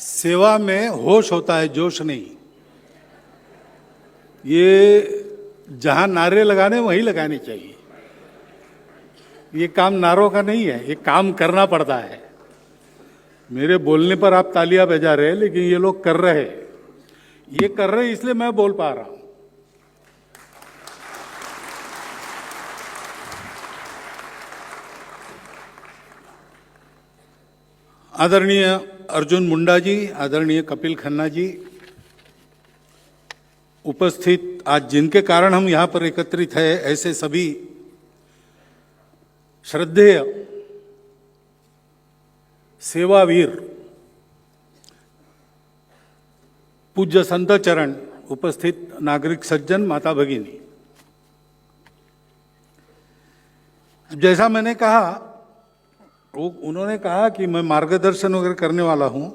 सेवा में होश होता है, जोश नहीं। ये जहां नारे लगाने वहीं लगाने चाहिए। ये काम नारों का नहीं है, ये काम करना पड़ता है। मेरे बोलने पर आप तालियां बजा रहे हैं, लेकिन ये लोग कर रहे हैं। ये कर रहे हैं इसलिए मैं बोल पा रहा हूं। आदरणीय अर्जुन मुंडा जी, आदरणीय कपिल खन्ना जी, उपस्थित आज जिनके कारण हम यहां पर एकत्रित हैं, ऐसे सभी श्रद्धेय सेवावीर, पूज्य संत चरण, उपस्थित नागरिक सज्जन, माता भगिनी, जैसा मैंने कहा, उन्होंने कहा कि मैं मार्गदर्शन वगैरह करने वाला हूं,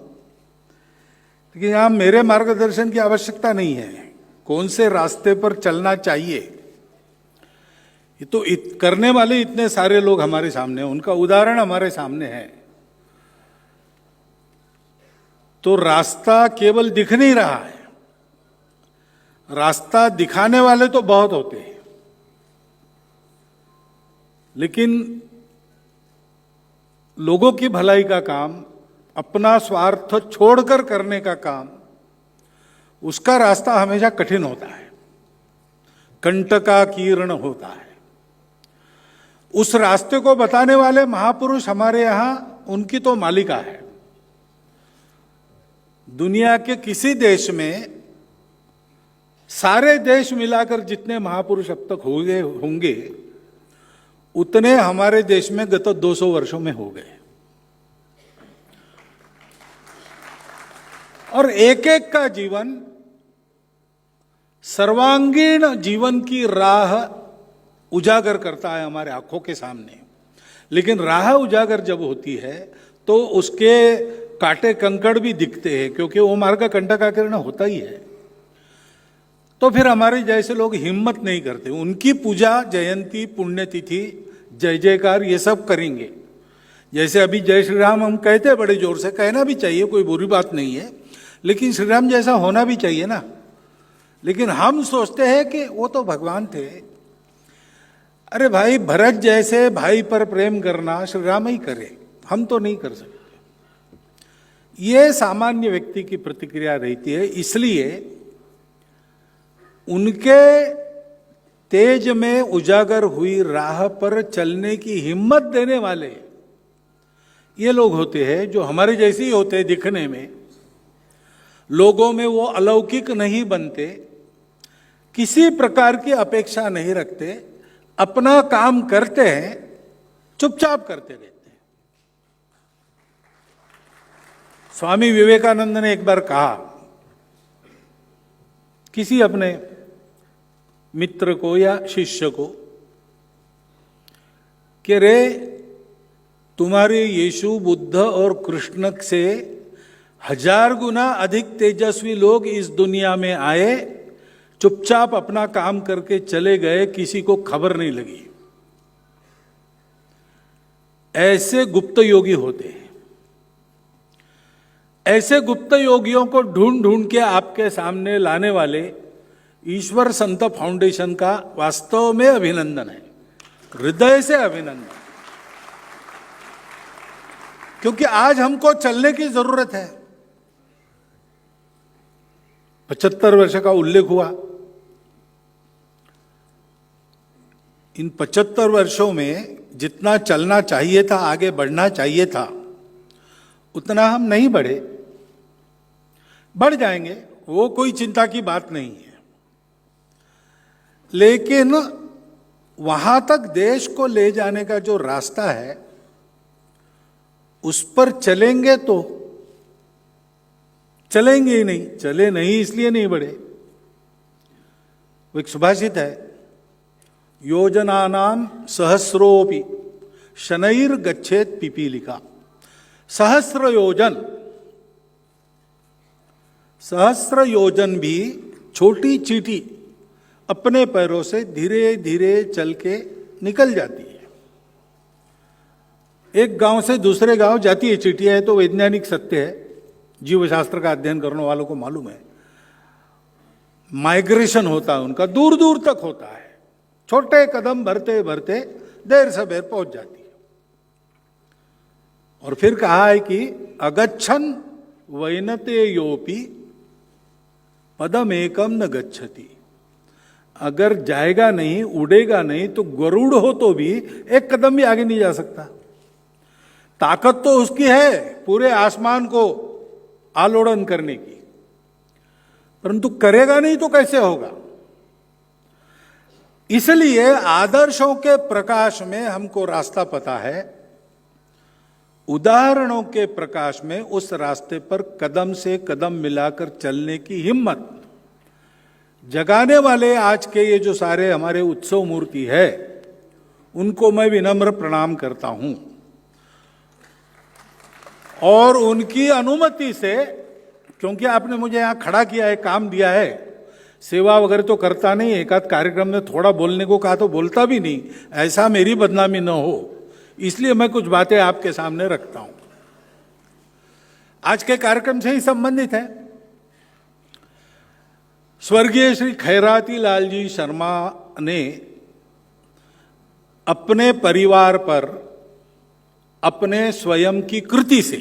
लेकिन यहां मेरे मार्गदर्शन की आवश्यकता नहीं है। कौन से रास्ते पर चलना चाहिए, ये तो करने वाले इतने सारे लोग हमारे सामने हैं, उनका उदाहरण हमारे सामने है। तो रास्ता केवल दिख नहीं रहा है, रास्ता दिखाने वाले तो बहुत होते हैं, लेकिन लोगों की भलाई का काम, अपना स्वार्थ छोड़कर करने का काम, उसका रास्ता हमेशा कठिन होता है, कंटकाकीर्ण होता है। उस रास्ते को बताने वाले महापुरुष हमारे यहां, उनकी तो मालिका है। दुनिया के किसी देश में, सारे देश मिलाकर जितने महापुरुष अब तक होंगे उतने हमारे देश में गत 200 वर्षों में हो गए। और एक एक का जीवन सर्वांगीण जीवन की राह उजागर करता है हमारे आंखों के सामने। लेकिन राह उजागर जब होती है तो उसके कांटे कंकड़ भी दिखते हैं, क्योंकि वो मार्ग का कंटकाकीर्ण होता ही है। तो फिर हमारे जैसे लोग हिम्मत नहीं करते, उनकी पूजा, जयंती, पुण्यतिथि, जय जयकार ये सब करेंगे। जैसे अभी जय श्री राम हम कहते हैं, बड़े जोर से कहना भी चाहिए, कोई बुरी बात नहीं है, लेकिन श्री राम जैसा होना भी चाहिए ना। लेकिन हम सोचते हैं कि वो तो भगवान थे। अरे भाई, भरत जैसे भाई पर प्रेम करना श्री राम ही करे, हम तो नहीं कर सकते। ये सामान्य व्यक्ति की प्रतिक्रिया रहती है। इसलिए उनके तेज में उजागर हुई राह पर चलने की हिम्मत देने वाले ये लोग होते हैं, जो हमारे जैसे ही होते हैं दिखने में, लोगों में वो अलौकिक नहीं बनते, किसी प्रकार की अपेक्षा नहीं रखते, अपना काम करते हैं, चुपचाप करते रहते हैं। स्वामी विवेकानंद ने एक बार कहा किसी अपने मित्र को या शिष्य को कि रे, तुम्हारे यीशु, बुद्ध और कृष्ण से 1000 गुना अधिक तेजस्वी लोग इस दुनिया में आए, चुपचाप अपना काम करके चले गए, किसी को खबर नहीं लगी। ऐसे गुप्त योगी होते हैं। ऐसे गुप्त योगियों को ढूंढ ढूंढ के आपके सामने लाने वाले ईश्वर संत फाउंडेशन का वास्तव में अभिनंदन है, हृदय से अभिनंदन। क्योंकि आज हमको चलने की जरूरत है। 75 वर्ष का उल्लेख हुआ। इन 75 वर्षों में जितना चलना चाहिए था, आगे बढ़ना चाहिए था, उतना हम नहीं बढ़े। बढ़ जाएंगे, वो कोई चिंता की बात नहीं है। लेकिन वहां तक देश को ले जाने का जो रास्ता है, उस पर चलेंगे तो चलेंगे ही नहीं। चले नहीं इसलिए नहीं बढ़े। वो एक सुभाषित है, योजनानाम सहस्रोपि शनैर गच्छेत पिपीलिका। सहस्र योजन भी छोटी चींटी अपने पैरों से धीरे धीरे चल के निकल जाती है। एक गांव से दूसरे गांव जाती है चिट्ठियां, है तो वैज्ञानिक सत्य है, जीव शास्त्र का अध्ययन करने वालों को मालूम है। माइग्रेशन होता है उनका, दूर दूर तक होता है, छोटे कदम भरते भरते देर सबेर पहुंच जाती है। और फिर कहा है कि अगच्छन वैनते योपी पदम एकम न गच्छति। अगर जाएगा नहीं, उड़ेगा नहीं, तो गरुड़ हो तो भी एक कदम भी आगे नहीं जा सकता। ताकत तो उसकी है पूरे आसमान को आलोड़न करने की, परंतु करेगा नहीं तो कैसे होगा। इसलिए आदर्शों के प्रकाश में हमको रास्ता पता है, उदाहरणों के प्रकाश में उस रास्ते पर कदम से कदम मिलाकर चलने की हिम्मत जगाने वाले आज के ये जो सारे हमारे उत्सव मूर्ति है, उनको मैं विनम्र प्रणाम करता हूं। और उनकी अनुमति से, क्योंकि आपने मुझे यहां खड़ा किया है, काम दिया है, सेवा वगैरह तो करता नहीं, एक आध कार्यक्रम में थोड़ा बोलने को कहा तो बोलता भी नहीं, ऐसा मेरी बदनामी न हो, इसलिए मैं कुछ बातें आपके सामने रखता हूं। आज के कार्यक्रम से ही संबंधित है। स्वर्गीय श्री खैराती लाल जी शर्मा ने अपने परिवार पर अपने स्वयं की कृति से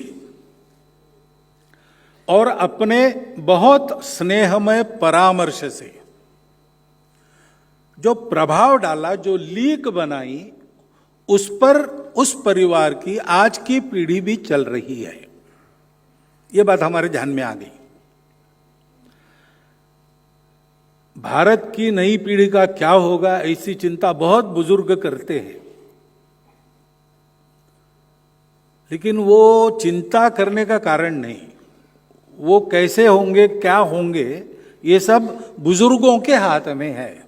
और अपने बहुत स्नेहमय परामर्श से जो प्रभाव डाला, जो लीक बनाई, उस पर उस परिवार की आज की पीढ़ी भी चल रही है। यह बात हमारे ध्यान में आ गई। भारत की नई पीढ़ी का क्या होगा, ऐसी चिंता बहुत बुजुर्ग करते हैं, लेकिन वो चिंता करने का कारण नहीं, वो कैसे होंगे, क्या होंगे, ये सब बुजुर्गों के हाथ में है।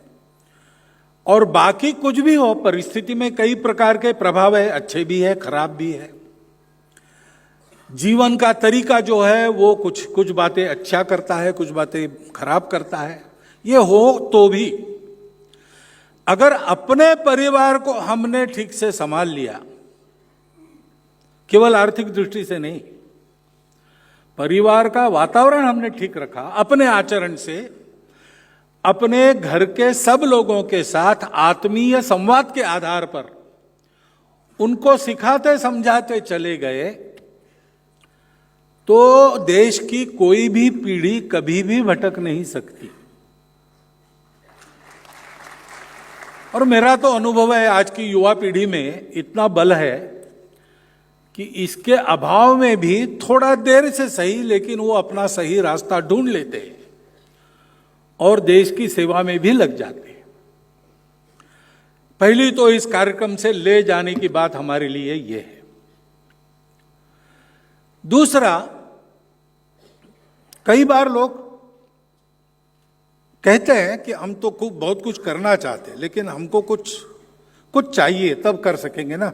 और बाकी कुछ भी हो, परिस्थिति में कई प्रकार के प्रभाव है, अच्छे भी है, खराब भी है। जीवन का तरीका जो है वो कुछ बातें अच्छा करता है, कुछ बातें खराब करता है। ये हो तो भी अगर अपने परिवार को हमने ठीक से संभाल लिया, केवल आर्थिक दृष्टि से नहीं, परिवार का वातावरण हमने ठीक रखा, अपने आचरण से अपने घर के सब लोगों के साथ आत्मीय संवाद के आधार पर उनको सिखाते समझाते चले गए, तो देश की कोई भी पीढ़ी कभी भी भटक नहीं सकती। और मेरा तो अनुभव है, आज की युवा पीढ़ी में इतना बल है कि इसके अभाव में भी थोड़ा देर से सही, लेकिन वो अपना सही रास्ता ढूंढ लेते हैं और देश की सेवा में भी लग जाते हैं। पहली तो इस कार्यक्रम से ले जाने की बात हमारे लिए यह है। दूसरा, कई बार लोग कहते हैं कि हम तो बहुत कुछ करना चाहते हैं, लेकिन हमको कुछ चाहिए तब कर सकेंगे ना।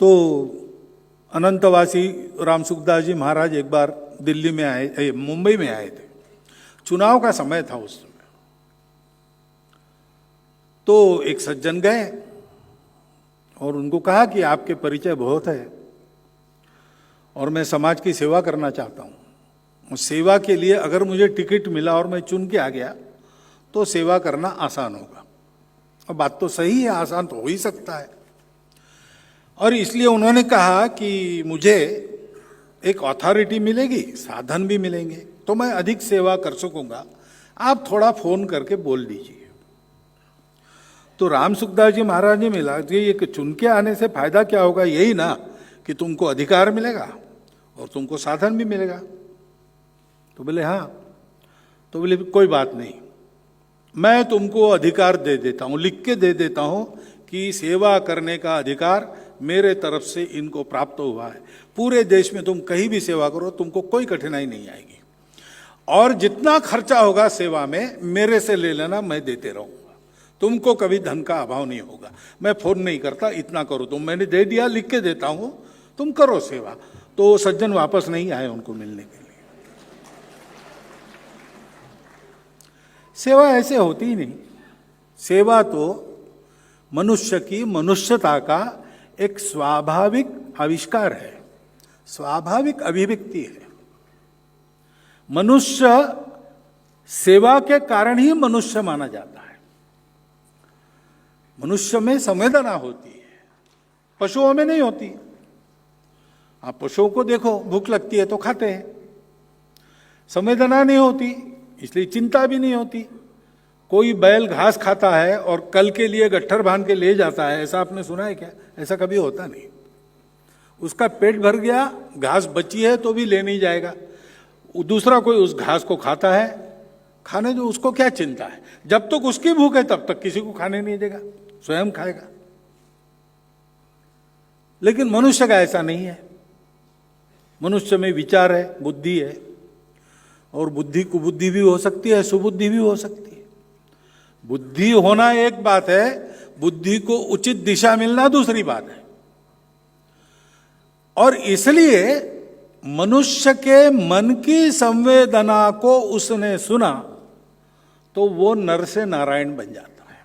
तो अनंतवासी राम सुखदास जी महाराज एक बार दिल्ली में आए, मुंबई में आए थे, चुनाव का समय था उस समय। तो एक सज्जन गए और उनको कहा कि आपके परिचय बहुत है और मैं समाज की सेवा करना चाहता हूं, और सेवा के लिए अगर मुझे टिकट मिला और मैं चुन के आ गया तो सेवा करना आसान होगा। और बात तो सही है, आसान तो हो ही सकता है। और इसलिए उन्होंने कहा कि मुझे एक अथॉरिटी मिलेगी, साधन भी मिलेंगे, तो मैं अधिक सेवा कर सकूंगा, आप थोड़ा फोन करके बोल दीजिए। तो राम सुखदास जी महाराज ने मिला कि ये चुन के आने से फायदा क्या होगा, यही ना कि तुमको अधिकार मिलेगा और तुमको साधन भी मिलेगा। तो बोले हाँ। तो बोले कोई बात नहीं, मैं तुमको अधिकार दे देता हूं, लिख के दे देता हूं कि सेवा करने का अधिकार मेरे तरफ से इनको प्राप्त हुआ है। पूरे देश में तुम कहीं भी सेवा करो, तुमको कोई कठिनाई नहीं आएगी, और जितना खर्चा होगा सेवा में मेरे से ले लेना, मैं देते रहूंगा, तुमको कभी धन का अभाव नहीं होगा। मैं फोन नहीं करता, इतना करो तुम, मैंने दे दिया, लिख के देता हूं, तुम करो सेवा। तो सज्जन वापस नहीं आए उनको मिलने के लिए। सेवा ऐसे होती ही नहीं। सेवा तो मनुष्य की मनुष्यता का एक स्वाभाविक आविष्कार है, स्वाभाविक अभिव्यक्ति है। मनुष्य सेवा के कारण ही मनुष्य माना जाता है। मनुष्य में संवेदना होती है, पशुओं में नहीं होती। आप पशुओं को देखो, भूख लगती है तो खाते हैं, संवेदना नहीं होती इसलिए चिंता भी नहीं होती। कोई बैल घास खाता है और कल के लिए गट्ठर बांध के ले जाता है, ऐसा आपने सुना है क्या? ऐसा कभी होता नहीं। उसका पेट भर गया, घास बची है तो भी ले नहीं जाएगा, दूसरा कोई उस घास को खाता है, खाने दो, उसको क्या चिंता है। जब तक उसकी भूख है तब तक किसी को खाने नहीं देगा, स्वयं खाएगा। लेकिन मनुष्य का ऐसा नहीं है। मनुष्य में विचार है, बुद्धि है, और बुद्धि कुबुद्धि भी हो सकती है, सुबुद्धि भी हो सकती है। बुद्धि होना एक बात है, बुद्धि को उचित दिशा मिलना दूसरी बात है। और इसलिए मनुष्य के मन की संवेदना को उसने सुना तो वो नर से नारायण बन जाता है।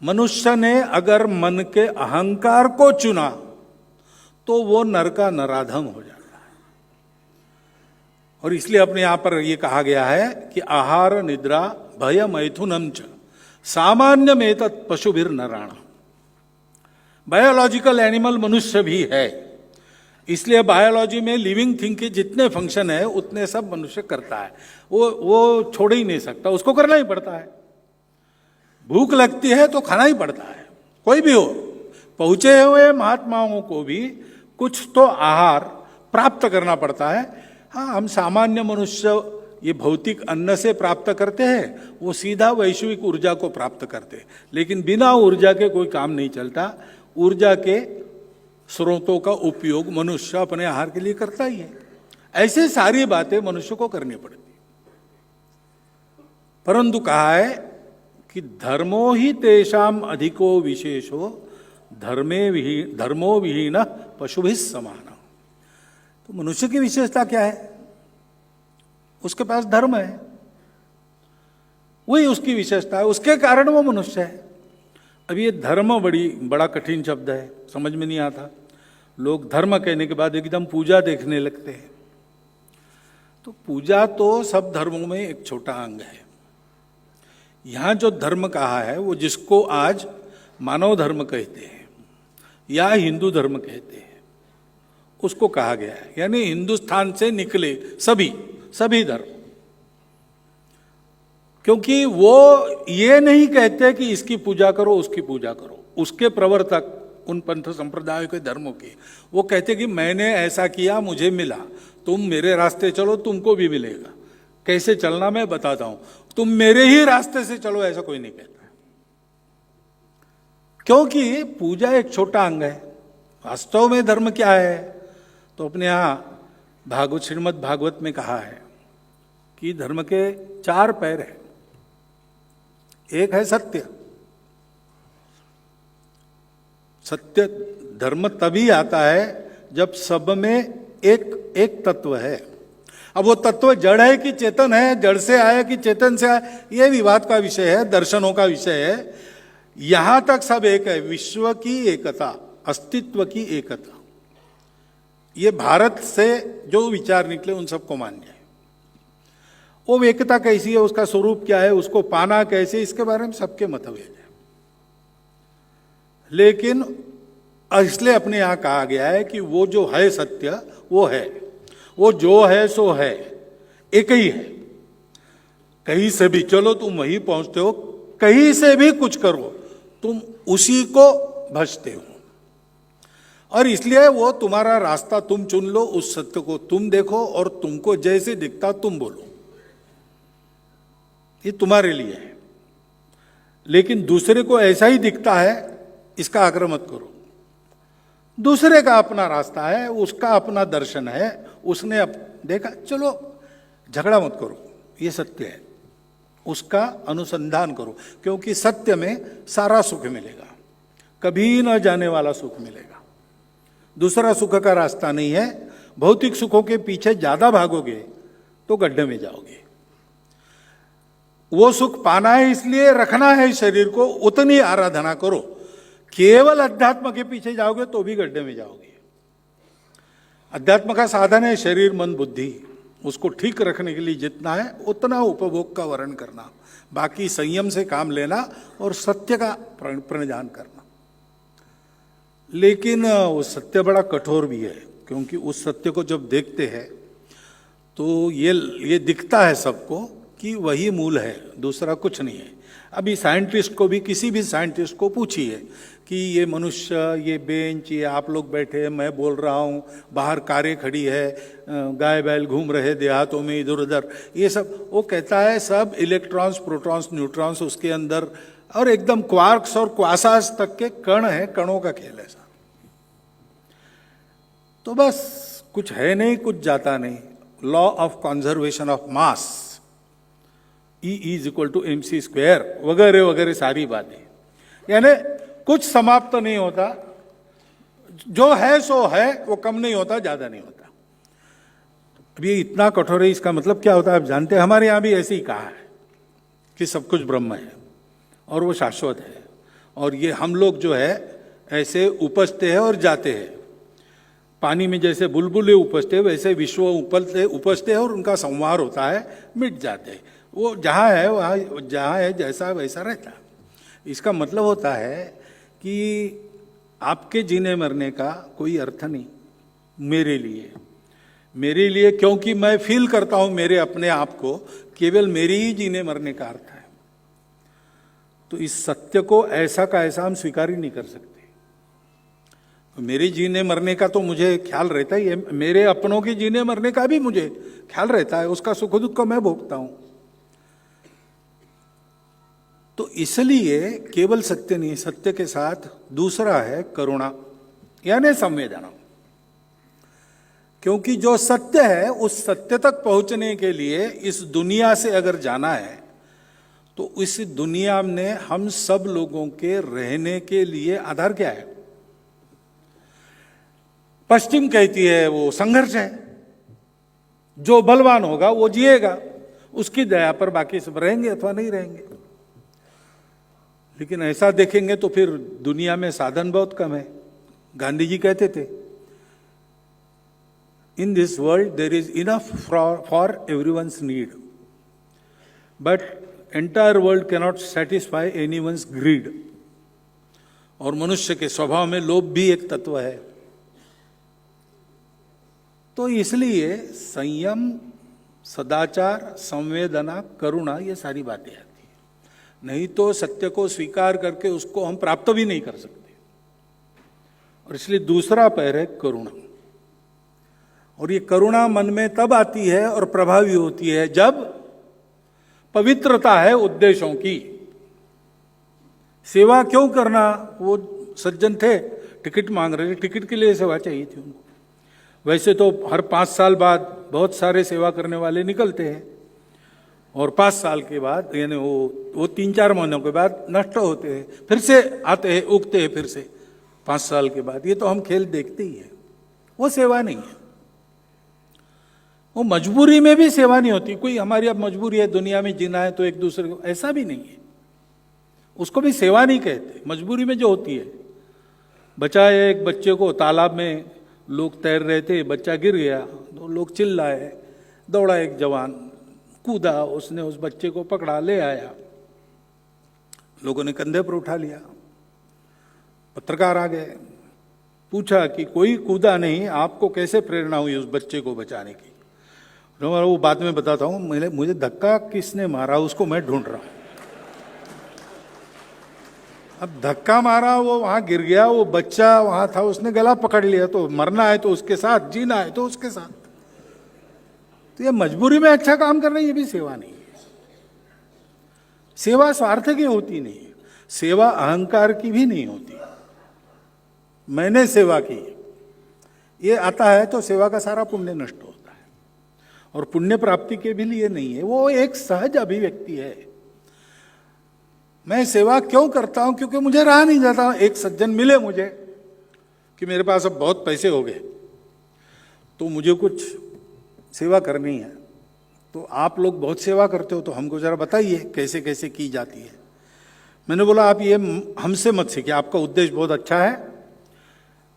मनुष्य ने अगर मन के अहंकार को चुना तो वो नर का नराधम हो जाता है। और इसलिए अपने यहां पर यह कहा गया है कि आहार निद्रा भय मैथुनम च सामान्य में तत् पशुभिर नराणा। बायोलॉजिकल एनिमल मनुष्य भी है, इसलिए बायोलॉजी में लिविंग थिंग के जितने फंक्शन है उतने सब मनुष्य करता है। वो छोड़ ही नहीं सकता, उसको करना ही पड़ता है। भूख लगती है तो खाना ही पड़ता है, कोई भी हो। पहुंचे हुए महात्माओं को भी कुछ तो आहार प्राप्त करना पड़ता है। हाँ, हम सामान्य मनुष्य ये भौतिक अन्न से प्राप्त करते हैं, वो सीधा वैश्विक ऊर्जा को प्राप्त करते हैं। लेकिन बिना ऊर्जा के कोई काम नहीं चलता। ऊर्जा के स्रोतों का उपयोग मनुष्य अपने आहार के लिए करता ही है। ऐसे सारी बातें मनुष्य को करनी पड़ती। परंतु कहा है कि धर्मो ही तेषाम अधिको विशेषो धर्मो विहीन पशुभिः समान। तो मनुष्य की विशेषता क्या है? उसके पास धर्म है, वही उसकी विशेषता है, उसके कारण वो मनुष्य है। अब ये धर्म बड़ा कठिन शब्द है, समझ में नहीं आता। लोग धर्म कहने के बाद एकदम पूजा देखने लगते हैं। तो पूजा तो सब धर्मों में एक छोटा अंग है। यहां जो धर्म कहा है वो जिसको आज मानव धर्म कहते हैं या हिंदू धर्म कहते हैं, उसको कहा गया है। यानी हिंदुस्तान से निकले सभी धर्म। क्योंकि वो ये नहीं कहते कि इसकी पूजा करो उसकी पूजा करो। उसके प्रवर्तक उन पंथ संप्रदायों के धर्मों के वो कहते कि मैंने ऐसा किया, मुझे मिला, तुम मेरे रास्ते चलो तुमको भी मिलेगा। कैसे चलना मैं बताता हूं, तुम मेरे ही रास्ते से चलो, ऐसा कोई नहीं कहता। क्योंकि पूजा एक छोटा अंग है। वास्तव में धर्म क्या है? तो अपने यहां श्रीमद् भागवत में कहा है कि धर्म के 4 पैर हैं। एक है सत्य। सत्य धर्म तभी आता है जब सब में एक तत्व है। अब वो तत्व जड़ है कि चेतन है, जड़ से आया कि चेतन से आया, ये विवाद का विषय है, दर्शनों का विषय है। यहां तक सब एक है। विश्व की एकता, अस्तित्व की एकता, ये भारत से जो विचार निकले उन सबको मान जाए। वो एकता कैसी है, उसका स्वरूप क्या है, उसको पाना कैसे, इसके बारे में सबके मतभेद है। लेकिन इसलिए अपने यहां कहा गया है कि वो जो है सत्य वो है, वो जो है सो है, एक ही है। कहीं से भी चलो तुम वहीं पहुंचते हो, कहीं से भी कुछ करो तुम उसी को भजते हो। और इसलिए वो तुम्हारा रास्ता तुम चुन लो, उस सत्य को तुम देखो और तुमको जैसे दिखता तुम बोलो, ये तुम्हारे लिए है। लेकिन दूसरे को ऐसा ही दिखता है, इसका आग्रह मत करो। दूसरे का अपना रास्ता है, उसका अपना दर्शन है, उसने देखा, चलो झगड़ा मत करो, ये सत्य है, उसका अनुसंधान करो। क्योंकि सत्य में सारा सुख मिलेगा, कभी न जाने वाला सुख मिलेगा। दूसरा सुख का रास्ता नहीं है। भौतिक सुखों के पीछे ज्यादा भागोगे तो गड्ढे में जाओगे। वो सुख पाना है, इसलिए रखना है शरीर को, उतनी आराधना करो। केवल अध्यात्म के पीछे जाओगे तो भी गड्ढे में जाओगे। अध्यात्म का साधन है शरीर मन बुद्धि, उसको ठीक रखने के लिए जितना है उतना उपभोग का वर्ण करना, बाकी संयम से काम लेना और सत्य का प्रणिधान करना। लेकिन वो सत्य बड़ा कठोर भी है, क्योंकि उस सत्य को जब देखते हैं तो ये दिखता है सबको कि वही मूल है, दूसरा कुछ नहीं है। अभी साइंटिस्ट को भी, किसी भी साइंटिस्ट को पूछिए कि ये मनुष्य, ये बेंच, ये आप लोग बैठे हैं, मैं बोल रहा हूँ, बाहर कारें खड़ी है, गाय बैल घूम रहे देहातों में इधर उधर, ये सब, वो कहता है सब इलेक्ट्रॉन्स प्रोटॉन्स न्यूट्रॉन्स उसके अंदर, और एकदम क्वार्क्स और क्वासास तक के कण है, कणों का खेल है साहब। तो बस कुछ है नहीं, कुछ जाता नहीं। Law of conservation of mass, E is equal to mc² वगैरह वगैरह सारी बातें, यानी कुछ समाप्त नहीं होता, जो है सो है, वो कम नहीं होता, ज्यादा नहीं होता। अभी इतना कठोर है, इसका मतलब क्या होता है आप जानते हैं? हमारे यहां भी ऐसे ही कहा है कि सब कुछ ब्रह्म है और वो शाश्वत है, और ये हम लोग जो है ऐसे उपजते हैं और जाते हैं। पानी में जैसे बुलबुले उपजते हैं, वैसे विश्व उपजते हैं और उनका संहार होता है, मिट जाते हैं। वो जहाँ है वहाँ, जहाँ है जैसा वैसा रहता है। इसका मतलब होता है कि आपके जीने मरने का कोई अर्थ नहीं मेरे लिए, क्योंकि मैं फील करता हूं मेरे अपने आप को, केवल मेरे ही जीने मरने का अर्थ है। तो इस सत्य को ऐसा का ऐसा हम स्वीकार ही नहीं कर सकते। मेरे जीने मरने का तो मुझे ख्याल रहता ही है, मेरे अपनों के जीने मरने का भी मुझे ख्याल रहता है, उसका सुख दुख को मैं भोगता हूं। तो इसलिए केवल सत्य नहीं, सत्य के साथ दूसरा है करुणा, यानी संवेदना। क्योंकि जो सत्य है, उस सत्य तक पहुंचने के लिए इस दुनिया से अगर जाना है, तो इस दुनिया में हम सब लोगों के रहने के लिए आधार क्या है? पश्चिम कहती है वो संघर्ष है, जो बलवान होगा वो जिएगा, उसकी दया पर बाकी सब रहेंगे अथवा नहीं रहेंगे। लेकिन ऐसा देखेंगे तो फिर दुनिया में साधन बहुत कम है। गांधी जी कहते थे, in this world there is enough for everyone's need, but entire world cannot satisfy anyone's greed. और मनुष्य के स्वभाव में लोभ भी एक तत्व है। तो इसलिए संयम, सदाचार, संवेदना, करुणा, ये सारी बातें आती है। नहीं तो सत्य को स्वीकार करके उसको हम प्राप्त भी नहीं कर सकते। और इसलिए दूसरा पैर है करुणा। और ये करुणा मन में तब आती है और प्रभावी होती है जब पवित्रता है उद्देश्यों की। सेवा क्यों करना? वो सज्जन थे, टिकट मांग रहे थे, टिकट के लिए सेवा चाहिए थी उनको। वैसे तो हर 5 साल बाद बहुत सारे सेवा करने वाले निकलते हैं, और 5 साल के बाद, यानी वो 3-4 महीनों के बाद नष्ट होते हैं, फिर से आते हैं, उगते हैं फिर से 5 साल के बाद। ये तो हम खेल देखते ही है। वो सेवा नहीं है। वो मजबूरी में भी सेवा नहीं होती। कोई हमारी अब मजबूरी है दुनिया में जीना है तो एक दूसरे को, ऐसा भी नहीं है, उसको भी सेवा नहीं कहते। मजबूरी में जो होती है, बचाए एक बच्चे को, तालाब में लोग तैर रहे थे, बच्चा गिर गया तो लोग चिल्लाए, दौड़ा एक जवान, कूदा, उसने उस बच्चे को पकड़ा, ले आया, लोगों ने कंधे पर उठा लिया। पत्रकार आ गए, पूछा कि कोई कूदा नहीं, आपको कैसे प्रेरणा हुई उस बच्चे को बचाने की? वो बाद में बताता हूं, मुझे धक्का किसने मारा उसको मैं ढूंढ रहा हूं। अब धक्का मारा, वो वहां गिर गया, वो बच्चा वहां था, उसने गला पकड़ लिया। तो मरना है तो उसके साथ, जीना है तो उसके साथ। तो ये मजबूरी में अच्छा काम करना, ये भी सेवा नहीं है। सेवा स्वार्थ की होती नहीं है, सेवा अहंकार की भी नहीं होती। मैंने सेवा की, ये आता है तो सेवा का सारा पुण्य नष्ट होता है। और पुण्य प्राप्ति के भी लिए नहीं है, वो एक सहज अभिव्यक्ति है। मैं सेवा क्यों करता हूं? क्योंकि मुझे रहा नहीं जाता। एक सज्जन मिले मुझे कि मेरे पास अब बहुत पैसे हो गए, तो मुझे कुछ सेवा करनी है। तो आप लोग बहुत सेवा करते हो, तो हमको जरा बताइए कैसे कैसे की जाती है। मैंने बोला आप ये हमसे मत सीखिए, आपका उद्देश्य बहुत अच्छा है,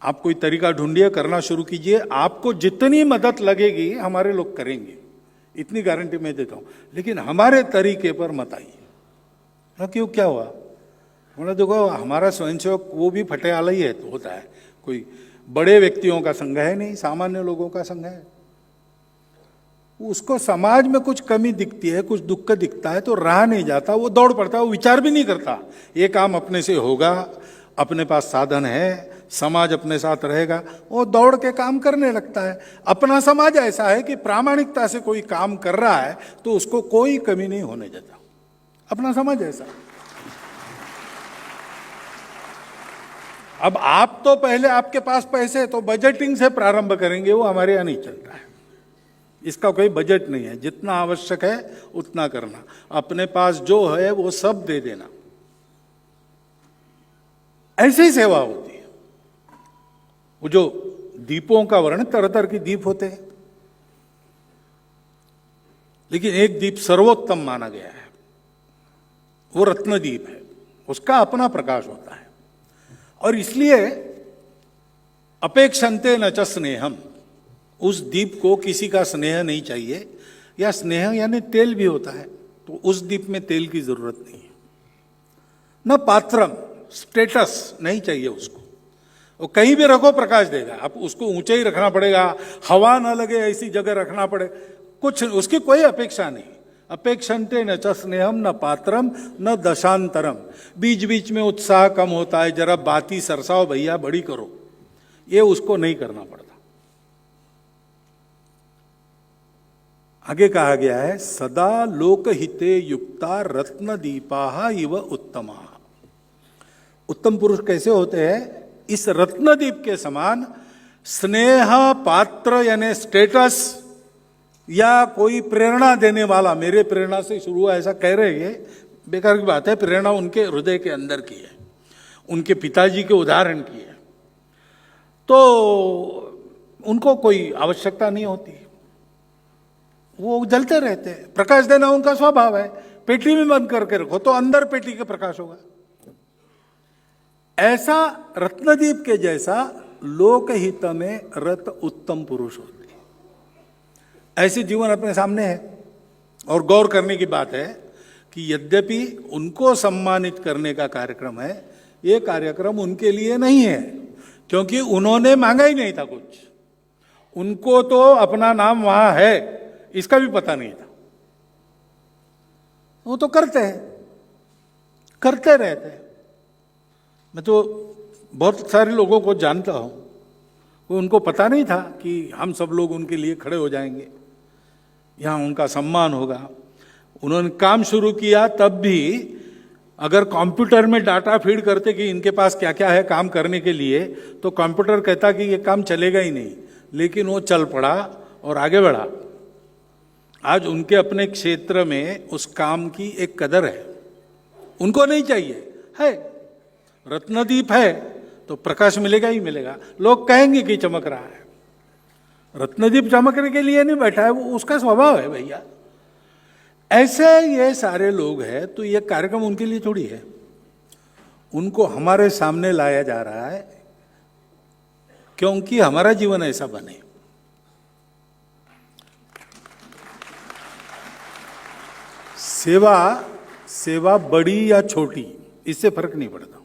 आप कोई तरीका ढूंढिए, करना शुरू कीजिए, आपको जितनी मदद लगेगी हमारे लोग करेंगे, इतनी गारंटी मैं देता हूं, लेकिन हमारे तरीके पर मत आइए। क्यों, क्या हुआ? बोला देखो हमारा स्वयंसेवक वो भी फटेआला ही है, तो होता है, कोई बड़े व्यक्तियों का संघ है नहीं, सामान्य लोगों का संघ है। उसको समाज में कुछ कमी दिखती है, कुछ दुख दिखता है तो रहा नहीं जाता, वो दौड़ पड़ता है, वो विचार भी नहीं करता ये काम अपने से होगा, अपने पास साधन है, समाज अपने साथ रहेगा, वो दौड़ के काम करने लगता है। अपना समाज ऐसा है कि प्रामाणिकता से कोई काम कर रहा है तो उसको कोई कमी नहीं होने देता, अपना समाज ऐसा। अब आप तो पहले आपके पास पैसे तो बजटिंग से प्रारंभ करेंगे, वो हमारे यहां नहीं चलता है, इसका कोई बजट नहीं है, जितना आवश्यक है उतना करना, अपने पास जो है वो सब दे देना, ऐसे ही सेवा होती है। वो जो दीपों का वर्णन, तरह तरह के दीप होते हैं, लेकिन एक दीप सर्वोत्तम माना गया है, वो रत्न दीप है, उसका अपना प्रकाश होता है। और इसलिए अपेक्षन्ते न च स्नेहम, उस दीप को किसी का स्नेह नहीं चाहिए, या स्नेह यानी तेल भी होता है, तो उस दीप में तेल की जरूरत नहीं है। न पात्रम, स्टेटस नहीं चाहिए उसको, वो कहीं भी रखो प्रकाश देगा, आप उसको ऊंचे ही रखना पड़ेगा, हवा ना लगे ऐसी जगह रखना पड़े, कुछ उसकी कोई अपेक्षा नहीं। अपेक्षन्ते न च स्नेहम न पात्रम न दशांतरम, बीच बीच में उत्साह कम होता है, जरा बाती सरसाओ भैया, बड़ी करो, ये उसको नहीं करना पड़ता। आगे कहा गया है सदा लोकहिते युक्ता रत्न दीपा इव उत्तमा। उत्तम पुरुष कैसे होते हैं? इस रत्न दीप के समान स्नेह पात्र यानी स्टेटस या कोई प्रेरणा देने वाला, मेरे प्रेरणा से शुरू हुआ ऐसा कह रहे हैं, बेकार की बात है, प्रेरणा उनके हृदय के अंदर की है, उनके पिताजी के उदाहरण की है, तो उनको कोई आवश्यकता नहीं होती, वो जलते रहते हैं। प्रकाश देना उनका स्वभाव है, पेटी में बंद करके रखो तो अंदर पेटी का प्रकाश होगा। ऐसा रत्नदीप के जैसा लोकहित में रत उत्तम पुरुष होते हैं, ऐसे जीवन अपने सामने है। और गौर करने की बात है कि यद्यपि उनको सम्मानित करने का कार्यक्रम है, ये कार्यक्रम उनके लिए नहीं है, क्योंकि उन्होंने मांगा ही नहीं था कुछ, उनको तो अपना नाम वहां है इसका भी पता नहीं था, वो तो करते हैं, करते रहते हैं। मैं तो बहुत सारे लोगों को जानता हूं, उनको पता नहीं था कि हम सब लोग उनके लिए खड़े हो जाएंगे, यहां उनका सम्मान होगा। उन्होंने काम शुरू किया तब भी अगर कंप्यूटर में डाटा फीड करते कि इनके पास क्या क्या है काम करने के लिए, तो कंप्यूटर कहता कि ये काम चलेगा ही नहीं, लेकिन वो चल पड़ा और आगे बढ़ा। आज उनके अपने क्षेत्र में उस काम की एक कदर है, उनको नहीं चाहिए, है रत्नदीप है तो प्रकाश मिलेगा ही मिलेगा, लोग कहेंगे कि चमक रहा है, रत्नदीप चमकने के लिए नहीं बैठा है, वो उसका स्वभाव है भैया। ऐसे ये सारे लोग हैं, तो ये कार्यक्रम उनके लिए थोड़ी है, उनको हमारे सामने लाया जा रहा है क्योंकि हमारा जीवन ऐसा बने। सेवा बड़ी या छोटी इससे फर्क नहीं पड़ता,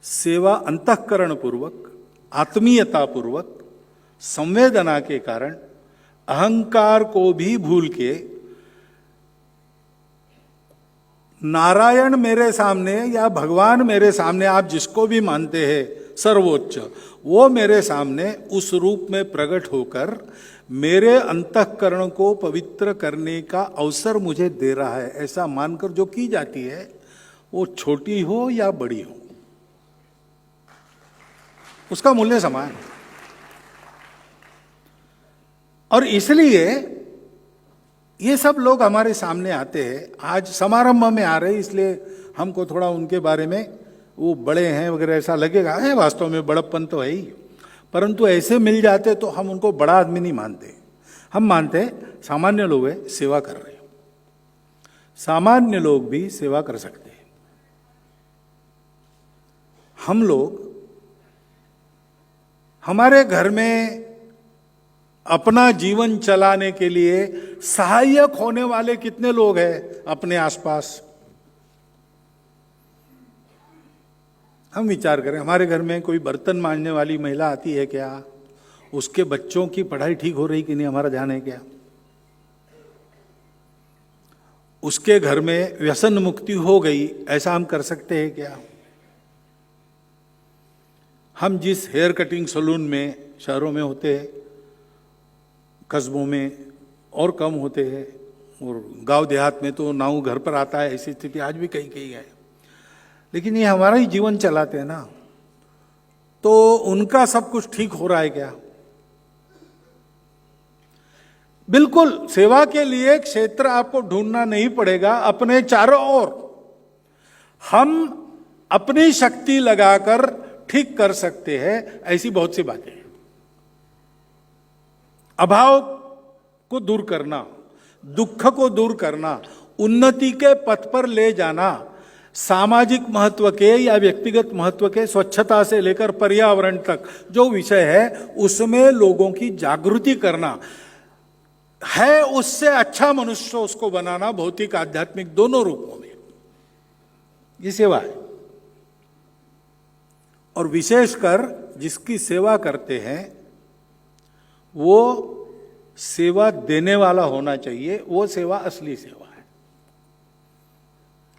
सेवा अंतःकरण पूर्वक, आत्मीयता पूर्वक, संवेदना के कारण, अहंकार को भी भूल के, नारायण मेरे सामने या भगवान मेरे सामने, आप जिसको भी मानते हैं सर्वोच्च, वो मेरे सामने उस रूप में प्रकट होकर मेरे अंतःकरण को पवित्र करने का अवसर मुझे दे रहा है, ऐसा मानकर जो की जाती है, वो छोटी हो या बड़ी हो, उसका मूल्य समान है। और इसलिए ये सब लोग हमारे सामने आते हैं, आज समारंभ में आ रहे, इसलिए हमको थोड़ा उनके बारे में वो बड़े हैं वगैरह ऐसा लगेगा, है वास्तव में बड़प्पन तो है ही, परंतु ऐसे मिल जाते तो हम उनको बड़ा आदमी नहीं मानते, हम मानते हैं सामान्य लोग हैं, सेवा कर रहे हैं, सामान्य लोग भी सेवा कर सकते हैं। हम लोग हमारे घर में अपना जीवन चलाने के लिए सहायक होने वाले कितने लोग हैं अपने आसपास? हम विचार करें, हमारे घर में कोई बर्तन मांजने वाली महिला आती है क्या? उसके बच्चों की पढ़ाई ठीक हो रही कि नहीं, हमारा ध्यान है क्या? उसके घर में व्यसन मुक्ति हो गई, ऐसा हम कर सकते हैं क्या? हम जिस हेयर कटिंग सैलून में शहरों में होते हैं, कस्बों में और कम होते हैं, और गांव देहात में तो नाऊ घर पर आता है, ऐसी स्थिति आज भी कहीं कहीं है। लेकिन ये हमारा ही जीवन चलाते हैं ना, तो उनका सब कुछ ठीक हो रहा है क्या? बिल्कुल, सेवा के लिए क्षेत्र आपको ढूंढना नहीं पड़ेगा। अपने चारों ओर हम अपनी शक्ति लगाकर ठीक कर सकते हैं। ऐसी बहुत सी बातें हैं। अभाव को दूर करना, दुख को दूर करना, उन्नति के पथ पर ले जाना, सामाजिक महत्व के या व्यक्तिगत महत्व के, स्वच्छता से लेकर पर्यावरण तक जो विषय है उसमें लोगों की जागृति करना है। उससे अच्छा मनुष्य उसको बनाना, भौतिक आध्यात्मिक दोनों रूपों में, ये सेवा है। और विशेषकर जिसकी सेवा करते हैं वो सेवा देने वाला होना चाहिए, वो सेवा असली सेवा है।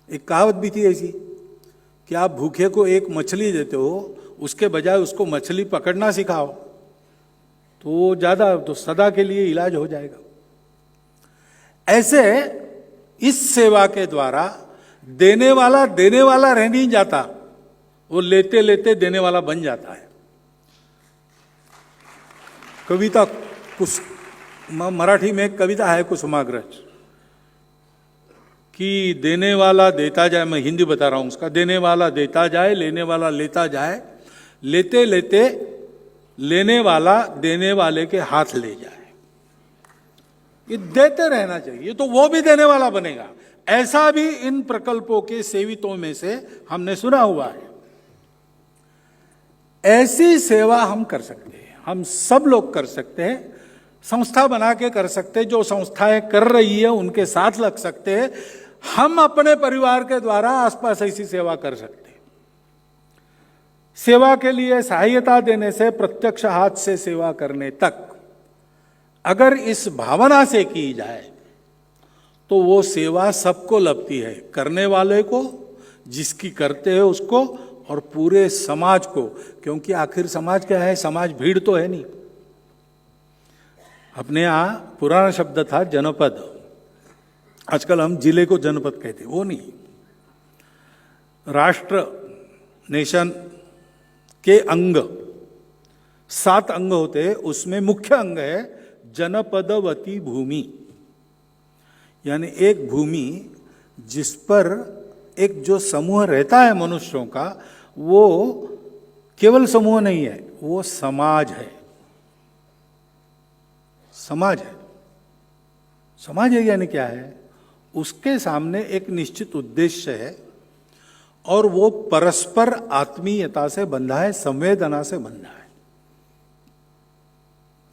एक कहावत भी थी ऐसी कि आप भूखे को एक मछली देते हो, उसके बजाय उसको मछली पकड़ना सिखाओ तो वो ज्यादा, तो सदा के लिए इलाज हो जाएगा। ऐसे इस सेवा के द्वारा देने वाला रह नहीं जाता, वो लेते लेते देने वाला बन जाता है। कविता कुछ मराठी में एक कविता है कुसुमाग्रज कि देने वाला देता जाए, मैं हिंदी बता रहा हूं उसका, देने वाला देता जाए, लेने वाला लेता जाए, लेते लेते लेने वाला देने वाले के हाथ ले जाए। ये देते रहना चाहिए तो वो भी देने वाला बनेगा। ऐसा भी इन प्रकल्पों के सेवितों में से हमने सुना हुआ है। ऐसी सेवा हम कर सकते हैं, हम सब लोग कर सकते हैं। संस्था बना के कर सकते हैं, जो संस्थाएं कर रही है उनके साथ लग सकते हैं। हम अपने परिवार के द्वारा आसपास ऐसी सेवा कर सकते हैं। सेवा के लिए सहायता देने से प्रत्यक्ष हाथ से सेवा करने तक अगर इस भावना से की जाए तो वो सेवा सबको लगती है, करने वाले को, जिसकी करते हैं उसको, और पूरे समाज को। क्योंकि आखिर समाज क्या है? समाज भीड़ तो है नहीं। अपने यहां पुराना शब्द था जनपद, आजकल हम जिले को जनपद कहते, वो नहीं। राष्ट्र, नेशन के अंग 7 अंग होते हैं, उसमें मुख्य अंग है जनपदवती भूमि, यानी एक भूमि जिस पर एक जो समूह रहता है मनुष्यों का, वो केवल समूह नहीं है, वो समाज है। समाज है। समाज है यानी क्या है? उसके सामने एक निश्चित उद्देश्य है और वो परस्पर आत्मीयता से बंधा है, संवेदना से बंधा है।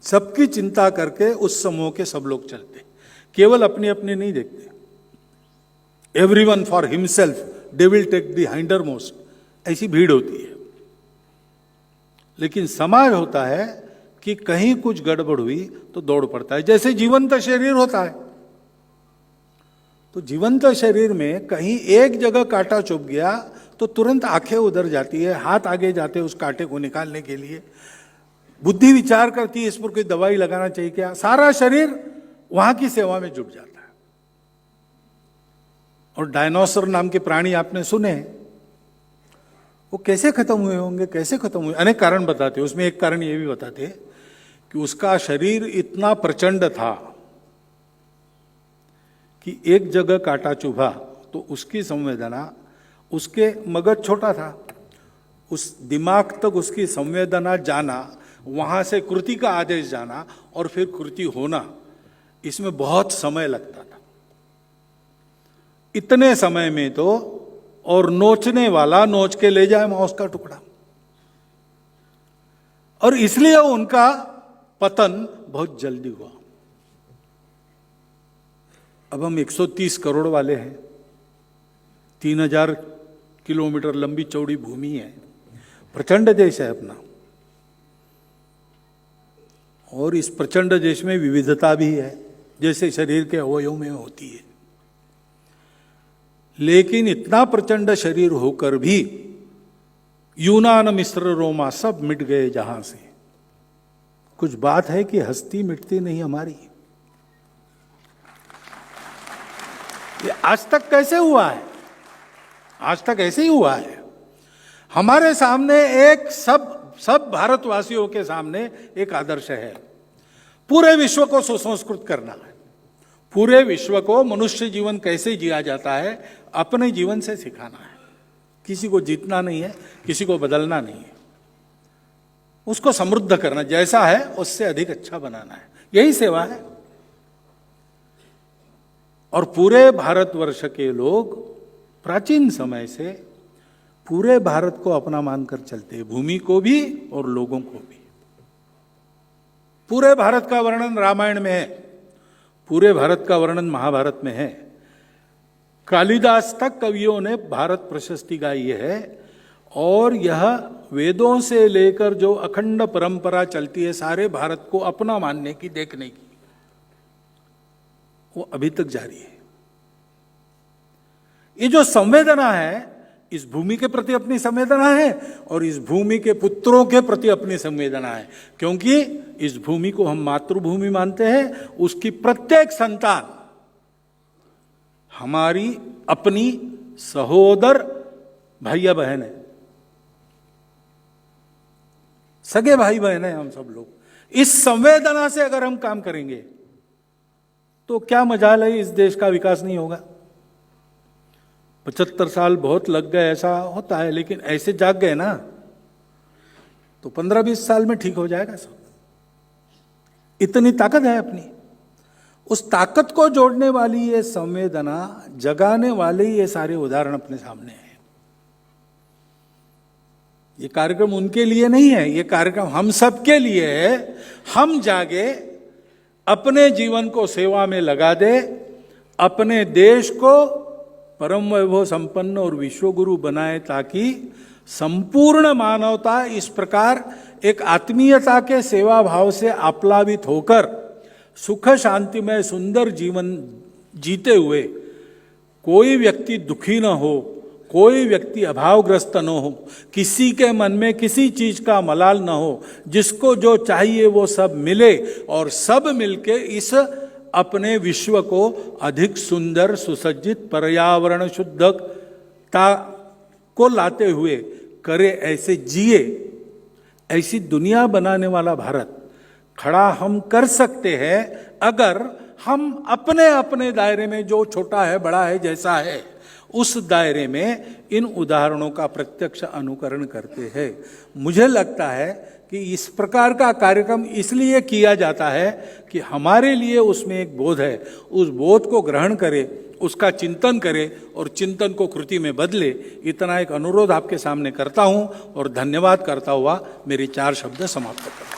सबकी चिंता करके उस समूह के सब लोग चलते, केवल अपने अपने नहीं देखते। Everyone for himself, they will take the hindmost, ऐसी भीड़ होती है। लेकिन समाज होता है कि कहीं कुछ गड़बड़ हुई तो दौड़ पड़ता है। जैसे जीवंत शरीर होता है, तो जीवंत शरीर में कहीं एक जगह कांटा चुभ गया तो तुरंत आंखें उधर जाती है, हाथ आगे जाते हैं उस कांटे को निकालने के लिए, बुद्धि विचार करती है इस पर कोई दवाई लगाना चाहिए क्या, सारा शरीर वहां की सेवा में जुट जाता है। और डायनासोर नाम के प्राणी आपने सुने, वो कैसे खत्म हुए होंगे, कैसे खत्म हुए? अनेक कारण बताते हैं। उसमें एक कारण ये भी बताते कि उसका शरीर इतना प्रचंड था कि एक जगह कांटा चुभा तो उसकी संवेदना, उसके मगज छोटा था, उस दिमाग तक उसकी संवेदना जाना, वहां से कृति का आदेश जाना और फिर कृति होना, इसमें बहुत समय लगता था। इतने समय में तो और नोचने वाला नोच के ले जाए मांस का टुकड़ा, और इसलिए उनका पतन बहुत जल्दी हुआ। अब हम 130 करोड़ वाले हैं, 3000 किलोमीटर लंबी चौड़ी भूमि है, प्रचंड देश है अपना, और इस प्रचंड देश में विविधता भी है जैसे शरीर के अवयवों में होती है। लेकिन इतना प्रचंड शरीर होकर भी यूनान मिस्र रोमा सब मिट गए जहां से। कुछ बात है कि हस्ती मिटती नहीं हमारी। ये आज तक कैसे हुआ है? आज तक ऐसे ही हुआ है। हमारे सामने एक सब भारतवासियों के सामने एक आदर्श है, पूरे विश्व को सुसंस्कृत करना है। पूरे विश्व को मनुष्य जीवन कैसे जिया जाता है अपने जीवन से सिखाना है। किसी को जीतना नहीं है, किसी को बदलना नहीं है, उसको समृद्ध करना, जैसा है उससे अधिक अच्छा बनाना है, यही सेवा है। और पूरे भारतवर्ष के लोग प्राचीन समय से पूरे भारत को अपना मानकर चलते हैं, भूमि को भी और लोगों को भी। पूरे भारत का वर्णन रामायण में है, पूरे भारत का वर्णन महाभारत में है। कालिदास तक कवियों ने भारत प्रशस्ति गाई है, और यह वेदों से लेकर जो अखंड परंपरा चलती है सारे भारत को अपना मानने की, देखने की, वो अभी तक जारी है। ये जो संवेदना है, इस भूमि के प्रति अपनी संवेदना है, और इस भूमि के पुत्रों के प्रति अपनी संवेदना है, क्योंकि इस भूमि को हम मातृभूमि मानते हैं। उसकी प्रत्येक संतान हमारी अपनी सहोदर भैया बहन है, सगे भाई बहन है हम सब लोग। इस संवेदना से अगर हम काम करेंगे तो क्या मजाल है इस देश का विकास नहीं होगा। 75 साल बहुत लग गए ऐसा होता है, लेकिन ऐसे जाग गए ना तो 15-20 साल में ठीक हो जाएगा सब। इतनी ताकत है अपनी। उस ताकत को जोड़ने वाली ये संवेदना, जगाने वाले ये सारे उदाहरण अपने सामने हैं। ये कार्यक्रम उनके लिए नहीं है, ये कार्यक्रम हम सबके लिए है। हम जागे, अपने जीवन को सेवा में लगा दे, अपने देश को परम वैभव संपन्न और विश्वगुरु बनाए, ताकि संपूर्ण मानवता इस प्रकार एक आत्मीयता के सेवा भाव से आप्लावित होकर सुख शांतिमय सुंदर जीवन जीते हुए कोई व्यक्ति दुखी न हो, कोई व्यक्ति अभावग्रस्त न हो, किसी के मन में किसी चीज का मलाल न हो, जिसको जो चाहिए वो सब मिले, और सब मिलके इस अपने विश्व को अधिक सुंदर सुसज्जित पर्यावरण शुद्धता को लाते हुए करे, ऐसे जिए। ऐसी दुनिया बनाने वाला भारत खड़ा हम कर सकते हैं अगर हम अपने अपने दायरे में, जो छोटा है बड़ा है जैसा है, उस दायरे में इन उदाहरणों का प्रत्यक्ष अनुकरण करते हैं। मुझे लगता है कि इस प्रकार का कार्यक्रम इसलिए किया जाता है कि हमारे लिए उसमें एक बोध है, उस बोध को ग्रहण करें, उसका चिंतन करें और चिंतन को कृति में बदले। इतना एक अनुरोध आपके सामने करता हूं और धन्यवाद करता हुआ मेरे 4 शब्द समाप्त करता हूं।